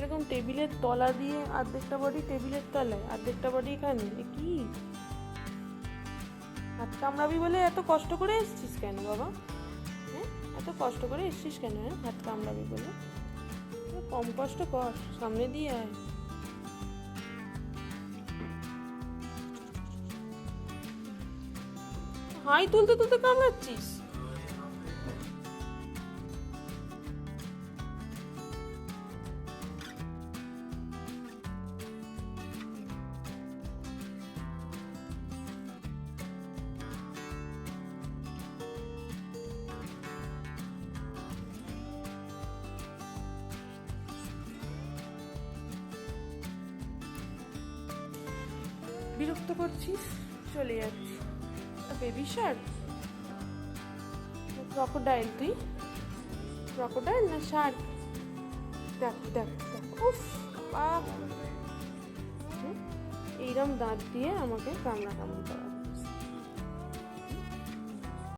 এরকম টেবিলের তলা দিয়ে অর্ধেকটা বডি টেবিলের তলায়, অর্ধেকটা বডি এখানে, কি হাত কামড়াবি বলে এত কষ্ট করে এসছিস কেন বাবা? হ্যাঁ, এত কষ্ট করে এসছিস কেন? হ্যাঁ, হাত কামড়াবি বলে কম কষ্ট কর, সামনে দিয়ে আয়। হাই তুলতে তুলতে কামড়াচ্ছিস। বিরক্ত করছিস, চলে যাচ্ছি। বেবি শার্ক, ক্রকোডাইল, তুই ক্রকোডাইল না শার্ক? দেখ দেখ দেখ, উফ বাবা, এইরকম দাঁত দিয়ে আমাকে কামড়াকামড়ি করা।